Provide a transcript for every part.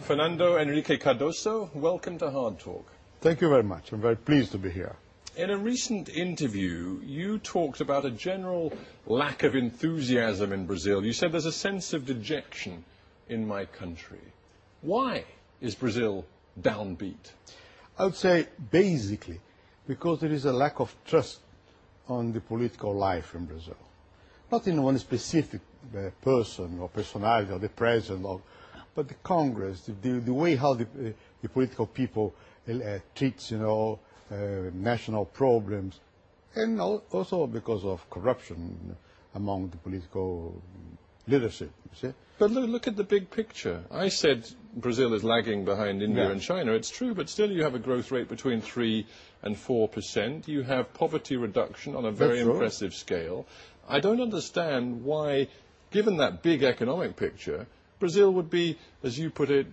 Fernando Enrique Cardoso, welcome to Hard Talk. Thank you very much. I'm very pleased to be here. In a recent interview, you talked about a general lack of enthusiasm in Brazil. You said there's a sense of dejection in my country. Why is Brazil downbeat? I would say basically because there is a lack of trust on the political life in Brazil. Not in one specific person or personality or the president, but the Congress, the way how the political people treats, national problems, and also because of corruption among the political leadership. You see? But look at the big picture. I said Brazil is lagging behind India and China. It's true, but still you have a growth rate between 3 and 4%. You have poverty reduction on a very impressive scale. I don't understand why, given that big economic picture, Brazil would be, as you put it,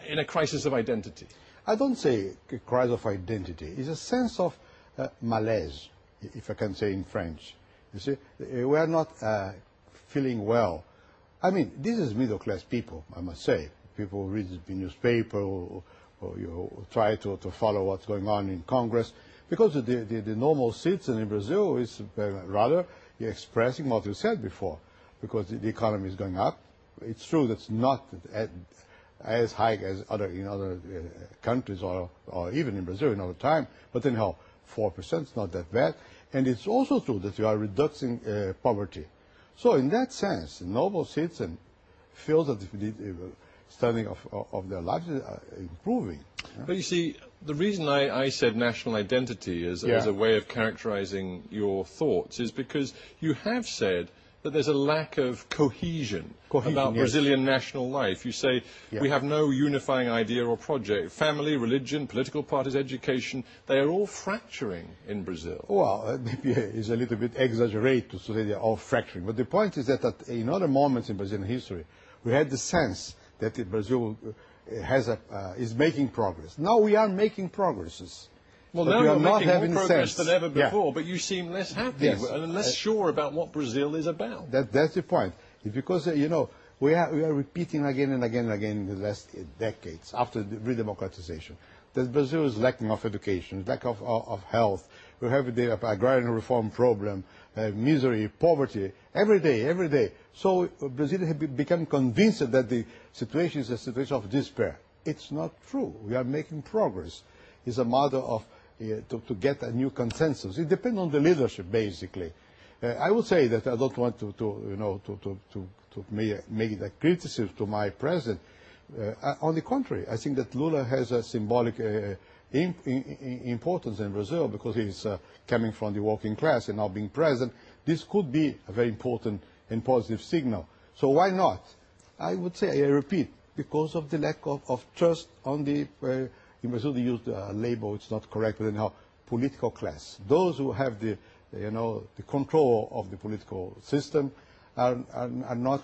in a crisis of identity. I don't say a crisis of identity. It's a sense of malaise, if I can say in French. You see, we are not feeling well. I mean, this is middle-class people, I must say. People who read the newspaper or you try to follow what's going on in Congress. Because the normal citizen in Brazil is rather expressing what you said before. Because the economy is going up. It's true that's not as high as in other countries or even in Brazil in other time. But anyhow, 4% is not that bad. And it's also true that you are reducing poverty. So in that sense, the normal citizen feels that the standing of their lives is improving. But you see, the reason I said national identity as a way of characterizing your thoughts is because you have said that there's a lack of cohesion about Brazilian national life. You say we have no unifying idea or project. Family, religion, political parties, education, they are all fracturing in Brazil. Well, maybe it's a little bit exaggerated to say they're all fracturing. But the point is that in other moments in Brazilian history, we had the sense that Brazil is making progress. Now we are making progresses. Well, now you're making more progress than ever before, but you seem less happy and less sure about what Brazil is about. That's the point. It's because, we are repeating again and again and again in the last decades, after the redemocratization, that Brazil is lacking of education, lack of health. We have the agrarian reform problem, misery, poverty, every day. So Brazil has become convinced that the situation is a situation of despair. It's not true. We are making progress. It's a matter of to get a new consensus. It depends on the leadership, basically. I would say that I don't want to make that criticism to my president. On the contrary, I think that Lula has a symbolic importance in Brazil because he's coming from the working class and now being president. This could be a very important and positive signal. So why not? I would say, I repeat, because of the lack of trust on the in Brazil, they use the label, it's not correct, but anyhow, political class. Those who have the control of the political system are not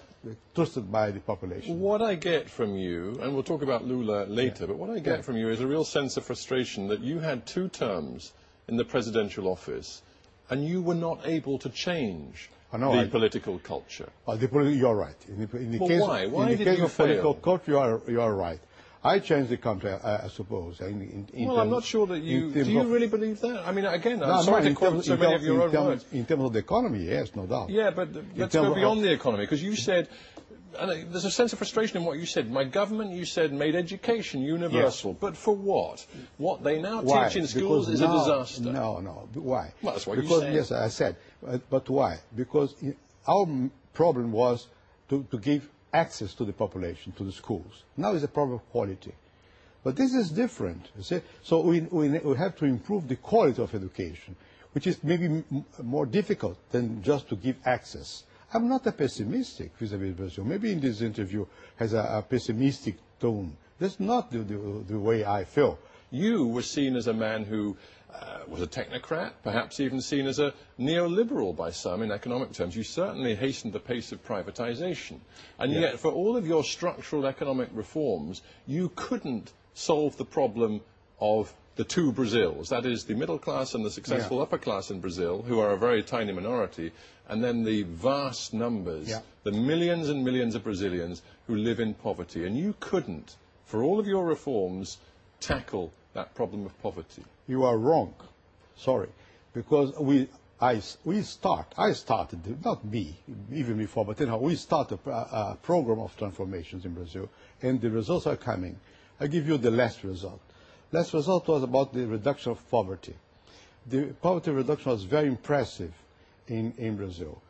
trusted by the population. What I get from you, and we'll talk about Lula later, but what I get from you is a real sense of frustration that you had 2 terms in the presidential office, and you were not able to change the political culture. You're right. In the case of political culture, you are right. I changed the country, I suppose. Well, I'm not sure that you... Do you really believe that? I mean, again, I'm sorry to quote so many of your own words. In terms of the economy, yes, no doubt. Yeah, but let's go beyond the economy, because you said... And there's a sense of frustration in what you said. My government, you said, made education universal. But for what? What they now teach in schools is a disaster. No. Why? Well, that's what you said. Yes, I said. But why? Because our problem was to give access to the population, to the schools. Now it's a problem of quality. But this is different, you see. So we have to improve the quality of education, which is maybe more difficult than just to give access. I'm not a pessimistic vis-à-vis Brazil. Maybe in this interview has a pessimistic tone. That's not the way I feel. You were seen as a man who was a technocrat, perhaps even seen as a neoliberal by some in economic terms. You certainly hastened the pace of privatization. And yet, for all of your structural economic reforms, you couldn't solve the problem of the 2 Brazils, that is, the middle class and the successful upper class in Brazil, who are a very tiny minority, and then the vast numbers, the millions and millions of Brazilians who live in poverty. And you couldn't for all of your reforms, tackle that problem of poverty? You are wrong. Sorry. Because I started, not me, even before, but anyhow, we started a program of transformations in Brazil, and the results are coming. I give you the last result. Last result was about the reduction of poverty. The poverty reduction was very impressive in Brazil.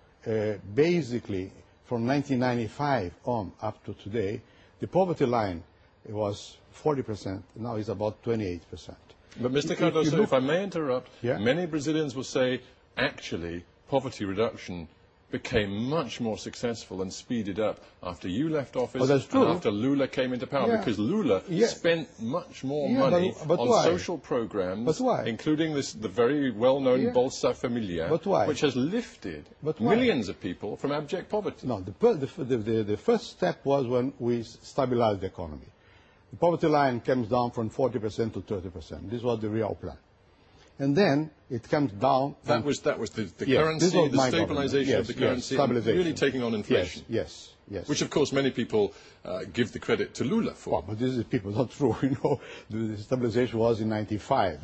Basically, from 1995 on up to today, the poverty line was 40%, now it's about 28%. But Mr. Cardoso, if I may interrupt, yeah? Many Brazilians will say, actually, poverty reduction became much more successful and speeded up after you left office and after Lula came into power, because Lula spent much more money on social programs, including the very well-known Bolsa Familiar, which has lifted millions of people from abject poverty. No, the first step was when we stabilized the economy. The poverty line comes down from 40% to 30%. This was the real plan. And then it comes down. That was the currency, the stabilization of the currency, and really taking on inflation. Yes. Which, of course, many people give the credit to Lula for. Well, but this is people not true. You know, the stabilization was in '95.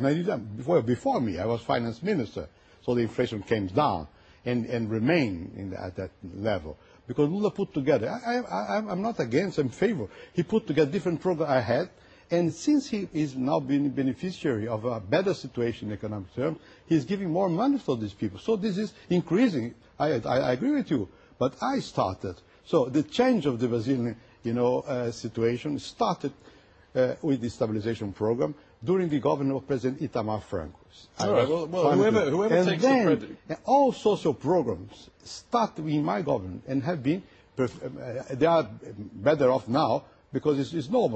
Before me, I was finance minister, so the inflation came down and remained at that level. Because Lula put together, I'm not against, I'm in favor. He put together different programs I had. And since he is now being beneficiary of a better situation in economic terms, he is giving more money to these people. So this is increasing. I agree with you. But I started. So the change of the Brazilian, situation started with the stabilization program during the government of President Itamar Franco. All right. Well, whoever takes the credit. And all social programs started in my government and have been. They are better off now because it's normal.